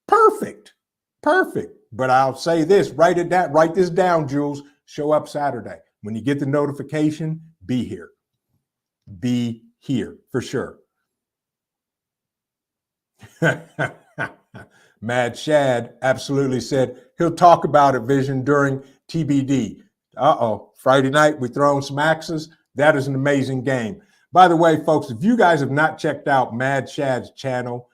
perfect, perfect. But I'll say this, write this down, Jules. Show up Saturday. When you get the notification, be here. Be here for sure. Mad Shad absolutely said he'll talk about it, Vision, during TBD. Friday night, we throwing some axes. That is an amazing game. By the way, folks, if you guys have not checked out Mad Shad's channel,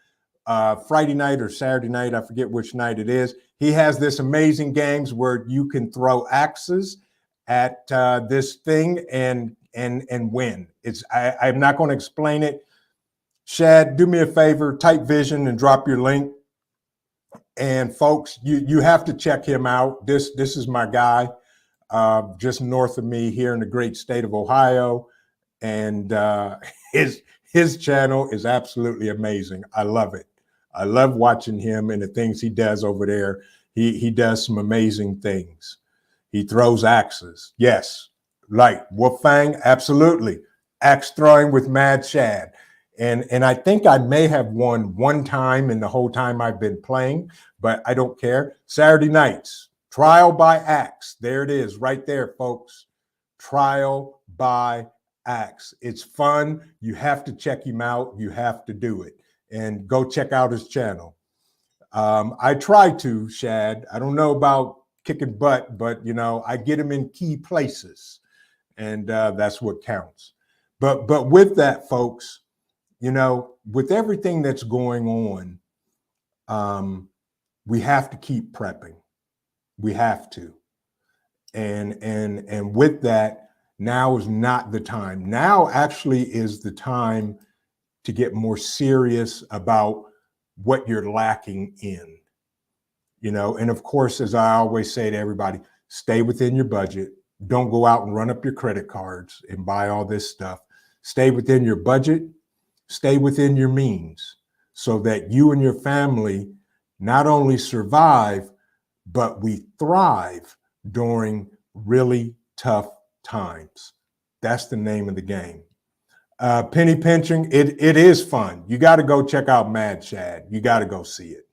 Friday night or Saturday night, I forget which night it is, he has this amazing games where you can throw axes at this thing and win. I'm not going to explain it. Shad, do me a favor, type Vision and drop your link. And folks, you have to check him out. This is my guy, just north of me here in the great state of Ohio. And his channel is absolutely amazing. I love it. I love watching him and the things he does over there. He does some amazing things. He throws axes. Yes, like Wolfang, absolutely. Axe throwing with Mad Shad. And I think I may have won one time in the whole time I've been playing, but I don't care. Saturday nights, trial by axe. There it is right there, folks. Trial by axe. It's fun. You have to check him out. You have to do it. And go check out his channel. I try to, Shad. I don't know about kicking butt, but, I get him in key places. And that's what counts. But with that, folks, with everything that's going on, we have to keep prepping. We have to. And with that, now is not the time. Now actually is the time to get more serious about what you're lacking in. And of course, as I always say to everybody, stay within your budget. Don't go out and run up your credit cards and buy all this stuff. Stay within your budget. Stay within your means so that you and your family not only survive, but we thrive during really tough times. That's the name of the game. Penny pinching, it is fun. You got to go check out Mad Shad. You got to go see it.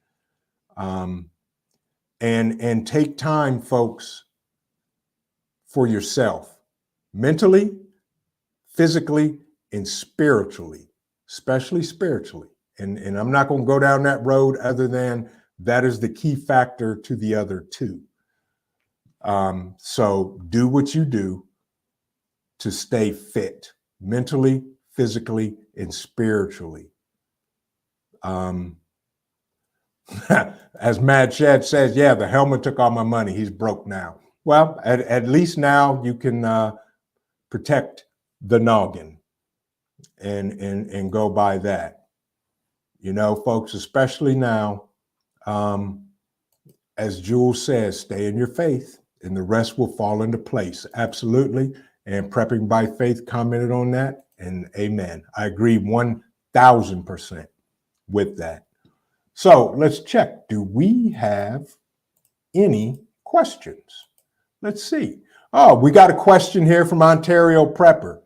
And take time, folks, for yourself, mentally, physically, and spiritually. Especially spiritually. And I'm not going to go down that road other than that is the key factor to the other two. So do what you do to stay fit mentally, physically, and spiritually. As Mad Shad says, yeah, the helmet took all my money. He's broke now. Well, at least now you can protect the noggin and go by that. Folks, especially now, as Jules says, stay in your faith and the rest will fall into place. Absolutely. And Prepping by Faith commented on that. And amen. I agree 1000% with that. So let's check. Do we have any questions? Let's see. Oh, we got a question here from Ontario Prepper.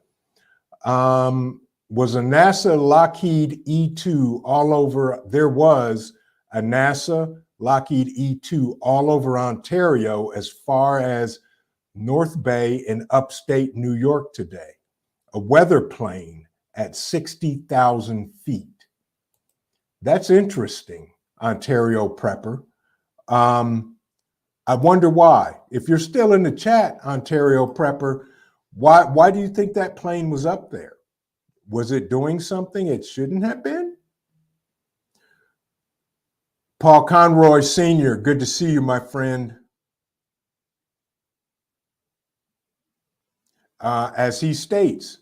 Was a NASA Lockheed E2 all over? There was a NASA Lockheed E2 all over Ontario as far as North Bay in upstate New York today. A weather plane at 60,000 feet. That's interesting, Ontario Prepper. I wonder why. If you're still in the chat, Ontario Prepper, why do you think that plane was up there? Was it doing something it shouldn't have been? Paul Conroy Sr., good to see you, my friend. As he states,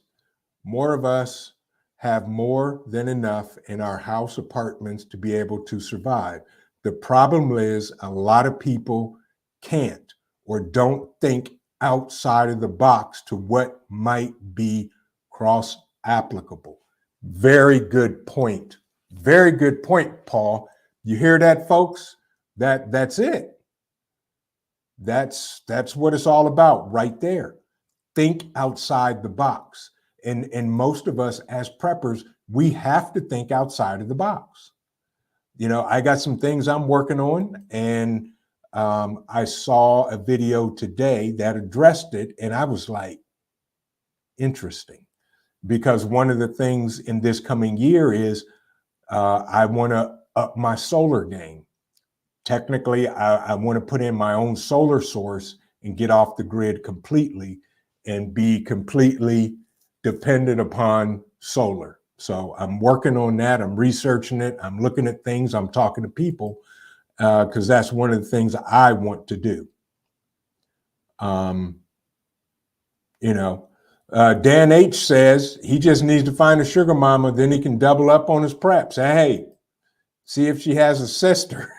more of us have more than enough in our house apartments to be able to survive. The problem is a lot of people can't or don't think outside of the box to what might be cross applicable. Very good point. Very good point, Paul. You hear that, folks? That's it. That's what it's all about right there. Think outside the box. And most of us as preppers, we have to think outside of the box. You know, I got some things I'm working on, and I saw a video today that addressed it, and I was like, interesting, because one of the things in this coming year is I want to up my solar game. Technically, I want to put in my own solar source and get off the grid completely and be completely dependent upon solar. So I'm working on that. I'm researching it. I'm looking at things. I'm talking to people because that's one of the things I want to do. You know, Dan H says he just needs to find a sugar mama, then he can double up on his preps. Hey, see if she has a sister.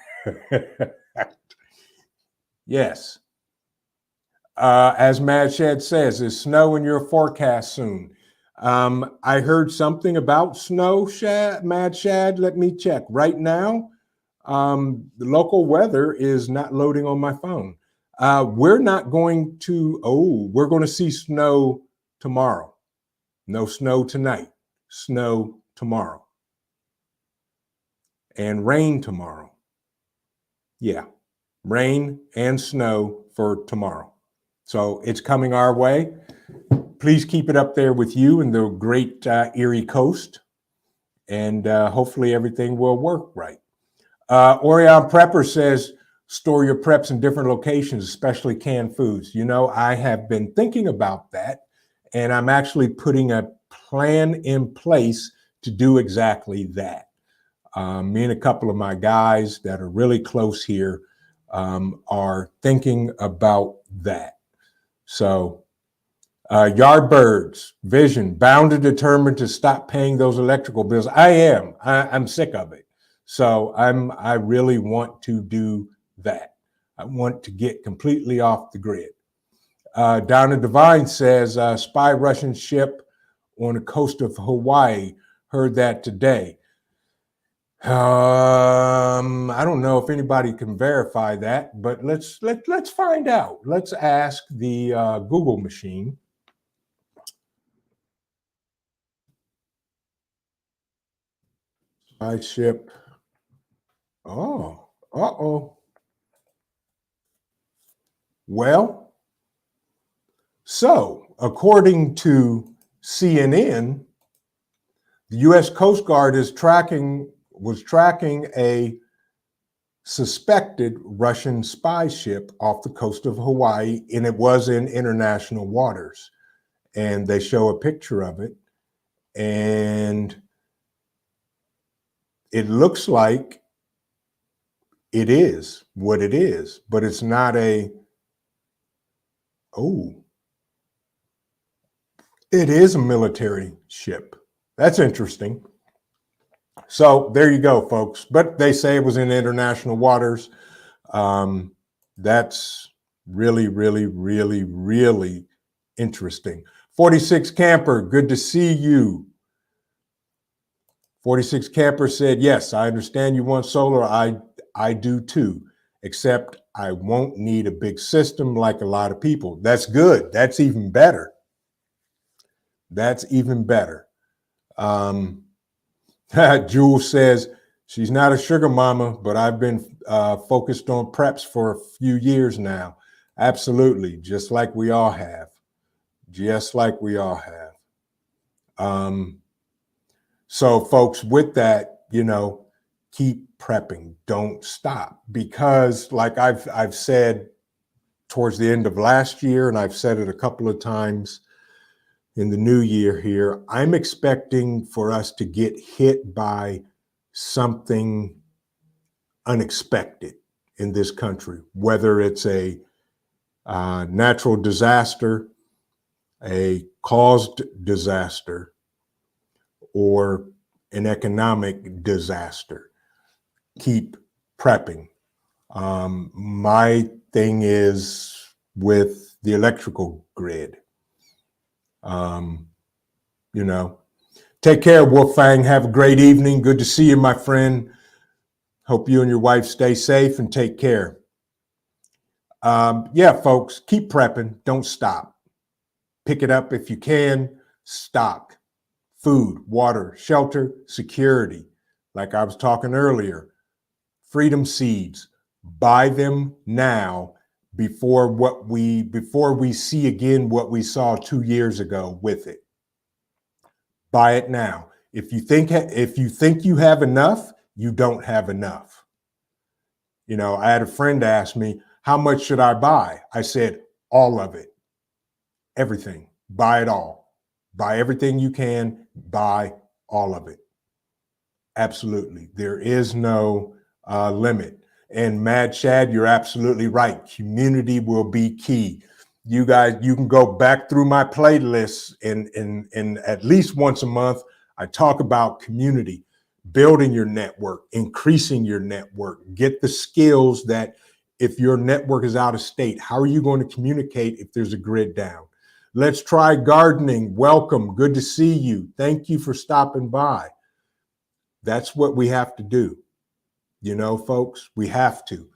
Yes. As Mad Shad says, is snow in your forecast soon? I heard something about snow, Mad Shad. Let me check. Right now, the local weather is not loading on my phone. We're not going to, we're going to see snow tomorrow. No snow tonight. Snow tomorrow. And rain tomorrow. Yeah. Rain and snow for tomorrow. So it's coming our way. Please keep it up there with you in the great Erie coast. And hopefully everything will work right. Orion Prepper says, store your preps in different locations, especially canned foods. You know, I have been thinking about that, and I'm actually putting a plan in place to do exactly that. Me and a couple of my guys that are really close here are thinking about that. So, Yardbirds, Vision, bound and determined to stop paying those electrical bills. I'm sick of it. So I really want to do that. I want to get completely off the grid. Donna Devine says, spy Russian ship on the coast of Hawaii. Heard that today. I don't know if anybody can verify that, but let's find out. Let's ask the Google machine. Spy ship. Oh, uh-oh. Well, so according to CNN, the U.S. Coast Guard was tracking a suspected Russian spy ship off the coast of Hawaii, and it was in international waters. And they show a picture of it, and it looks like it is what it is, but it's not it is a military ship. That's interesting. So there you go, folks. But they say it was in international waters. That's really, really, really, really interesting. 46 Camper, good to see you. 46 Camper said, yes, I understand you want solar. I do too, except I won't need a big system like a lot of people. That's good. That's even better. That's even better. Jules says, she's not a sugar mama, but I've been focused on preps for a few years now. Absolutely. Just like we all have. Just like we all have. So folks, with that, you know, keep prepping. Don't stop, because like I've said towards the end of last year, and I've said it a couple of times in the new year here, I'm expecting for us to get hit by something unexpected in this country, whether it's a natural disaster, a caused disaster, or an economic disaster. Keep prepping. My thing is with the electrical grid. You know, take care, Wolfgang. Have a great evening. Good to see you, my friend. Hope you and your wife stay safe and take care. Yeah, folks, keep prepping. Don't stop. Pick it up if you can. Stock, food, water, shelter, security. Like I was talking earlier, freedom seeds. Buy them now before we see again what we saw 2 years ago with it. Buy it now. If you think you have enough, you don't have enough. You know, I had a friend ask me, how much should I buy? I said, all of it. Everything. Buy it all. Buy everything you can. Buy all of it. Absolutely. There is no limit. And Mad Shad, you're absolutely right. Community will be key. You guys, you can go back through my playlists and at least once a month, I talk about community, building your network, increasing your network, get the skills that if your network is out of state, how are you going to communicate if there's a grid down? Let's try gardening. Welcome. Good to see you. Thank you for stopping by. That's what we have to do. You know, folks, we have to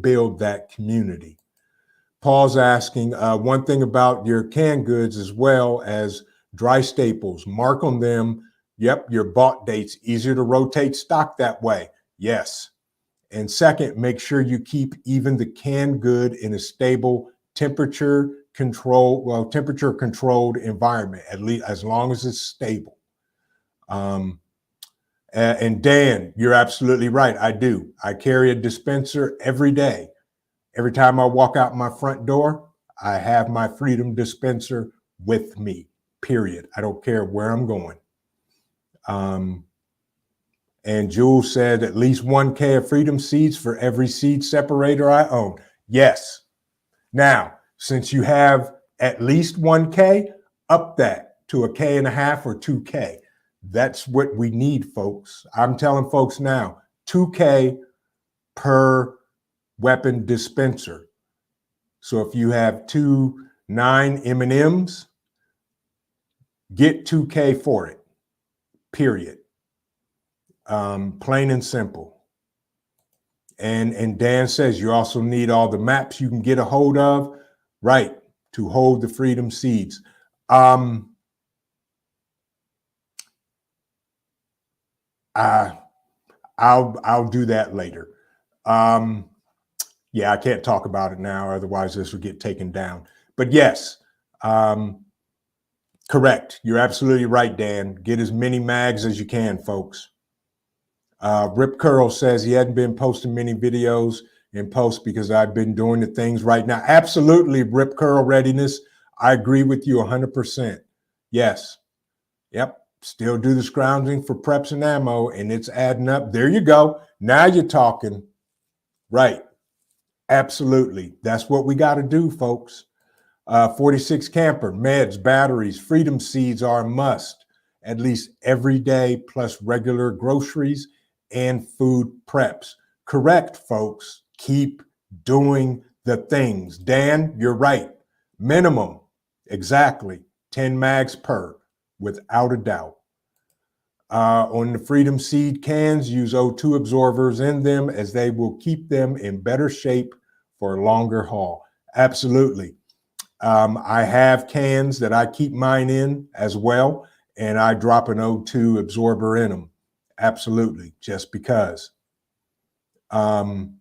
build that community. Paul's asking one thing about your canned goods as well as dry staples. Mark on them. Yep, your bought dates. Easier to rotate stock that way. Yes. And second, make sure you keep even the canned good in a stable temperature controlled environment, at least as long as it's stable. And Dan, you're absolutely right. I do. I carry a dispenser every day. Every time I walk out my front door, I have my freedom dispenser with me, period. I don't care where I'm going. And Jules said at least 1K of freedom seeds for every seed separator I own. Yes. Now, since you have at least 1K, up that to a K and a half or 2K. That's what we need, folks. I'm telling folks now, 2K per weapon dispenser. So if you have 2 9 M&Ms, get 2K for it, period. Plain and simple. And Dan says you also need all the maps you can get a hold of, right, to hold the freedom seeds. I'll do that later. Yeah, I can't talk about it now, otherwise this would get taken down. But yes, correct. You're absolutely right, Dan. Get as many mags as you can, folks. Rip Curl says he hadn't been posting many videos in post because I've been doing the things right now. Absolutely, Rip Curl readiness. I agree with you 100%. Yes. Yep. Still do the scrounging for preps and ammo, and it's adding up. There you go. Now you're talking. Right. Absolutely. That's what we got to do, folks. 46 camper, meds, batteries, freedom seeds are a must, at least every day, plus regular groceries and food preps. Correct, folks. Keep doing the things. Dan, you're right. Minimum, exactly, 10 mags per, without a doubt. On the Freedom Seed cans, use O2 absorbers in them as they will keep them in better shape for a longer haul. Absolutely. I have cans that I keep mine in as well, and I drop an O2 absorber in them. Absolutely, just because. And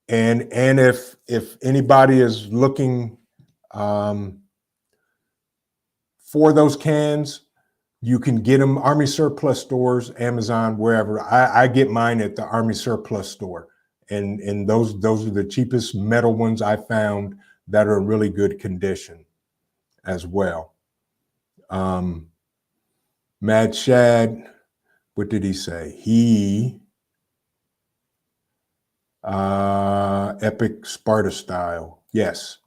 if anybody is looking for those cans, you can get them Army Surplus stores, Amazon, wherever. I get mine at the Army Surplus store, and those are the cheapest metal ones I found that are in really good condition as well. Mad Shad, what did he say? He epic Sparta style. Yes,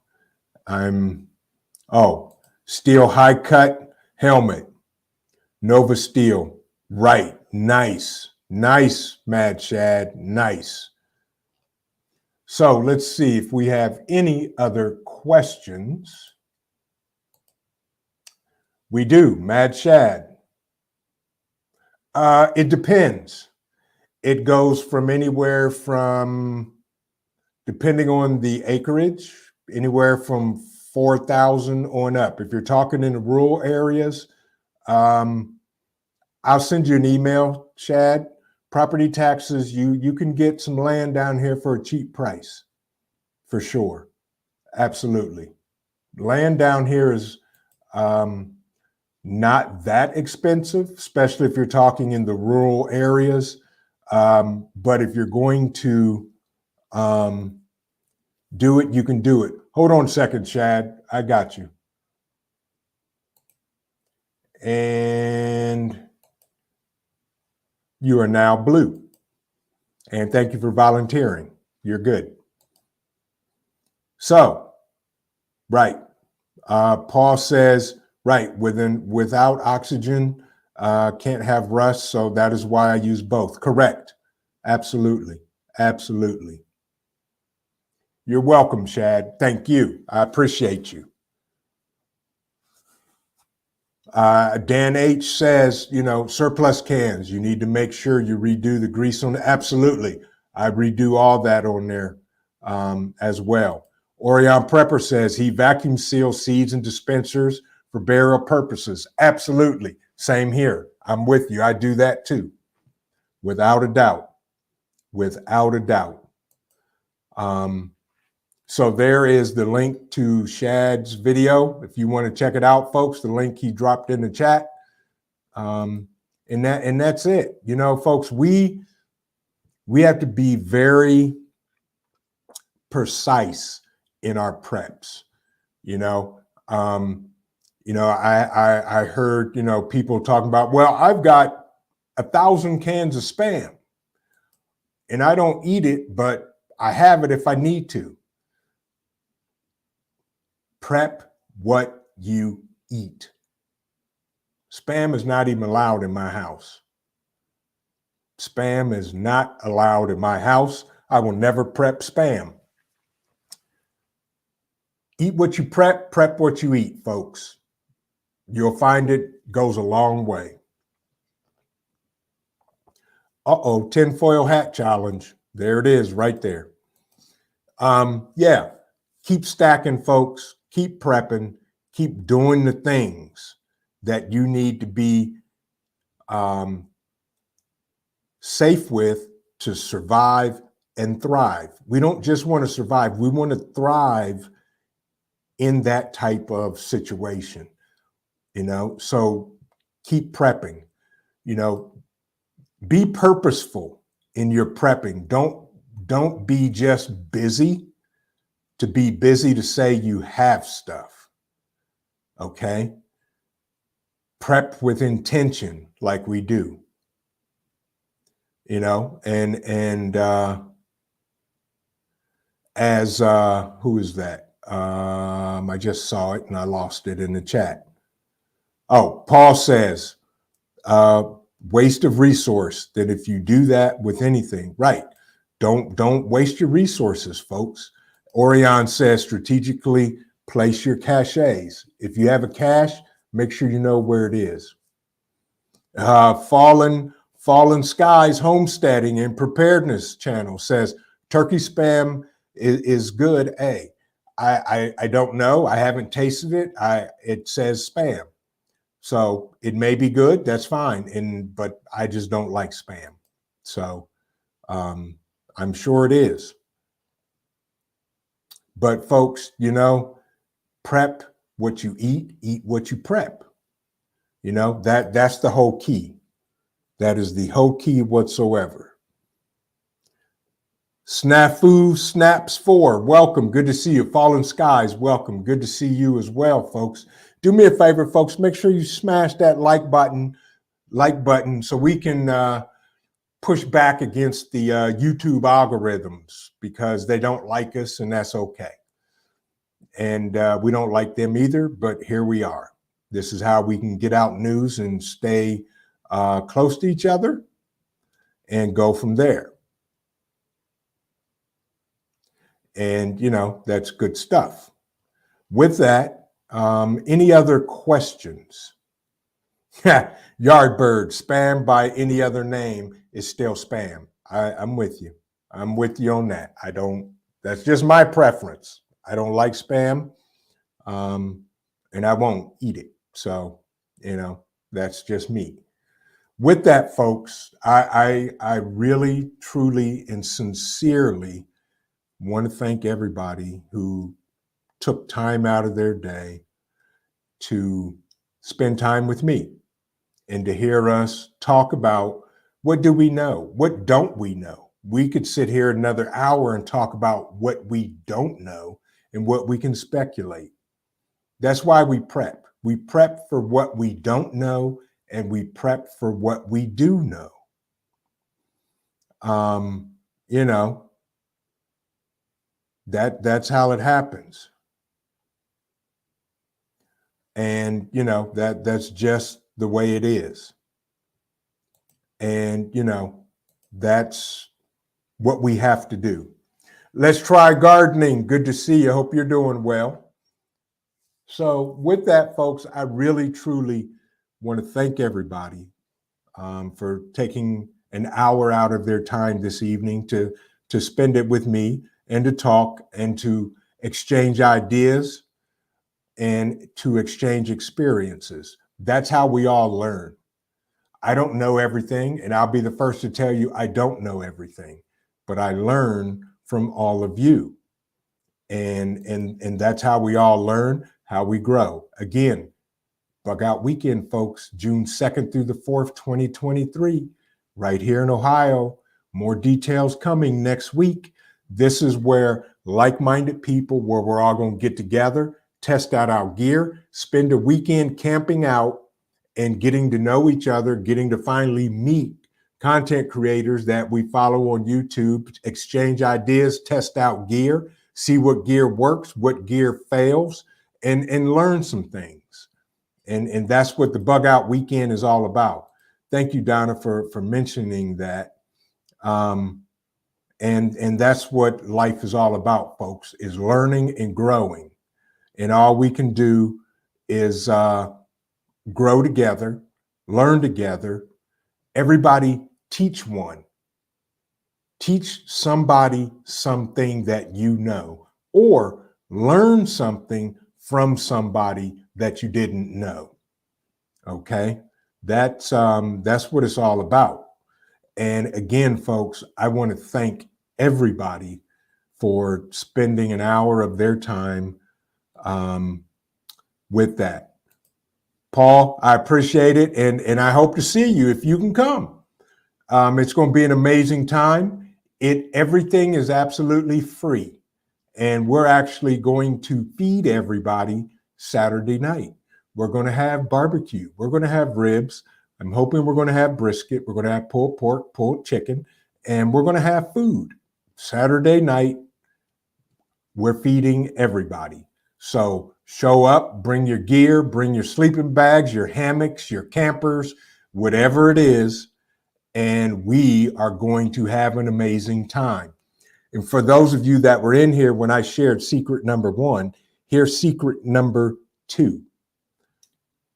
steel high cut helmet. Nova Steel. Right. Nice. Nice, Mad Shad. Nice. So let's see if we have any other questions. We do. Mad Shad. It depends. It goes from anywhere from, depending on the acreage, anywhere from 4,000 on up. If you're talking in the rural areas, I'll send you an email, Shad. Property taxes, you can get some land down here for a cheap price, for sure. Absolutely. Land down here is not that expensive, especially if you're talking in the rural areas. But if you're going to do it, you can do it. Hold on a second, Shad. I got you. And you are now blue. And thank you for volunteering. You're good. So, right. Paul says, right, without oxygen, can't have rust. So that is why I use both. Correct. Absolutely. Absolutely. You're welcome, Shad. Thank you. I appreciate you. Dan H says, surplus cans, you need to make sure you redo the grease on it. Absolutely. I redo all that on there as well. Orion Prepper says he vacuum seals seeds and dispensers for burial purposes. Absolutely. Same here. I'm with you. I do that too. Without a doubt. Without a doubt. So there is the link to Shad's video. If you want to check it out, folks, the link he dropped in the chat. And that's it. Folks, we have to be very precise in our preps. I heard, people talking about, well, I've got 1,000 cans of Spam and I don't eat it, but I have it if I need to. Prep what you eat. Spam is not even allowed in my house. Spam is not allowed in my house. I will never prep Spam. Eat what you prep what you eat, folks. You'll find it goes a long way. Uh-oh, tinfoil hat challenge. There it is right there. Yeah, keep stacking, folks. Keep prepping. Keep doing the things that you need to be safe with to survive and thrive. We don't just want to survive. We want to thrive in that type of situation, so keep prepping, be purposeful in your prepping. Don't be just busy to be busy to say you have stuff. Okay. Prep with intention like we do, and as who is that? I just saw it and I lost it in the chat. Oh, Paul says, waste of resource, that if you do that with anything, right, don't waste your resources, folks. Orion says, strategically place your caches. If you have a cache, make sure you know where it is. Fallen Skies Homesteading and Preparedness channel says, turkey Spam is good. I don't know. I haven't tasted it. It says Spam. So it may be good. That's fine. But I just don't like Spam. So I'm sure it is. But folks, prep what you eat what you prep. That's the whole key. That is the whole key whatsoever. Snafu Snaps 4, welcome. Good to see you. Fallen Skies, welcome. Good to see you as well, folks. Do me a favor, folks. Make sure you smash that like button so we can push back against the YouTube algorithms, because they don't like us, and that's okay. And we don't like them either, but here we are. This is how we can get out news and stay close to each other and go from there. And, that's good stuff. With that, any other questions? Yardbird, spam by any other name is still spam. I'm with you. I'm with you on that. That's just my preference. I don't like spam, and I won't eat it. So, that's just me. With that, folks, I really, truly, and sincerely want to thank everybody who took time out of their day to spend time with me and to hear us talk about what do we know? What don't we know? We could sit here another hour and talk about what we don't know and what we can speculate. That's why we prep. We prep for what we don't know and we prep for what we do know. That's how it happens. And that's just the way it is. And that's what we have to do. Let's try gardening. Good to see you. Hope you're doing well. So with that, folks, I really, truly want to thank everybody for taking an hour out of their time this evening to spend it with me and to talk and to exchange ideas and to exchange experiences. That's how we all learn. I don't know everything, and I'll be the first to tell you I don't know everything, but I learn from all of you. And that's how we all learn, how we grow. Again, Bug Out Weekend, folks, June 2nd through the 4th, 2023, right here in Ohio. More details coming next week. This is where like-minded people, where we're all going to get together, test out our gear, spend a weekend camping out and getting to know each other, getting to finally meet content creators that we follow on YouTube, exchange ideas, test out gear, see what gear works, what gear fails, and learn some things. And that's what the Bug Out Weekend is all about. Thank you, Donna, for mentioning that. And that's what life is all about, folks, is learning and growing. And all we can do is grow together, learn together. Everybody teach one. Teach somebody something that you know, or learn something from somebody that you didn't know. Okay, that's what it's all about. And again, folks, I want to thank everybody for spending an hour of their time with that. Paul, I appreciate it, and I hope to see you if you can come. It's going to be an amazing time. Everything is absolutely free, and we're actually going to feed everybody Saturday night. We're going to have barbecue. We're going to have ribs. I'm hoping we're going to have brisket. We're going to have pulled pork, pulled chicken, and we're going to have food. Saturday night, we're feeding everybody. So show up, bring your gear, bring your sleeping bags, your hammocks, your campers, whatever it is, and we are going to have an amazing time. And for those of you that were in here when I shared secret number 1, here's secret number 2.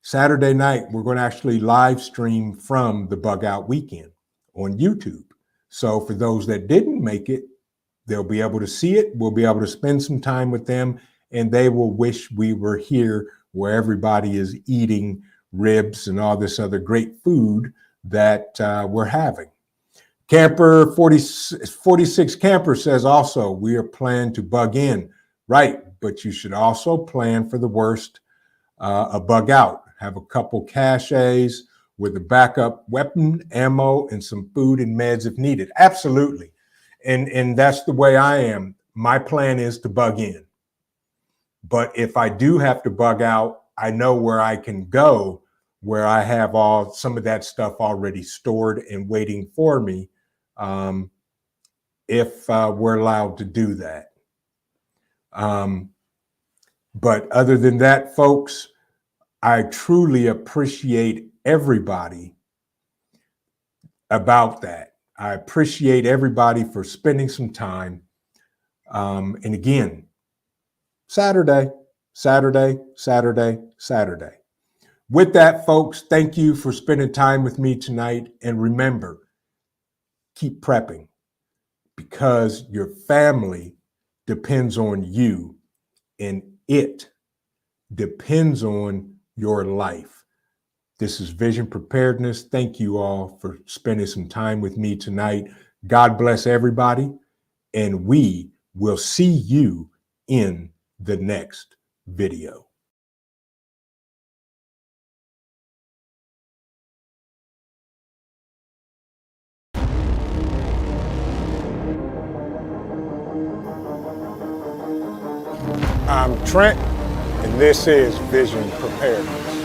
Saturday night, we're going to actually live stream from the Bug Out Weekend on YouTube. So for those that didn't make it, they'll be able to see it. We'll be able to spend some time with them, and they will wish we were here where everybody is eating ribs and all this other great food that we're having. Camper 46 Camper says also, we are planning to bug in. Right, but you should also plan for the worst, a bug out. Have a couple caches with a backup weapon, ammo, and some food and meds if needed. Absolutely. And that's the way I am. My plan is to bug in. But if I do have to bug out, I know where I can go, where I have some of that stuff already stored and waiting for me, if we're allowed to do that. But other than that, folks, I truly appreciate everybody about that. I appreciate everybody for spending some time. And again, Saturday, Saturday, Saturday, Saturday. With that, folks, thank you for spending time with me tonight. And remember, keep prepping because your family depends on you and it depends on your life. This is Vision Preparedness. Thank you all for spending some time with me tonight. God bless everybody, and we will see you in the next video. I'm Trent, and this is Vision Preparedness.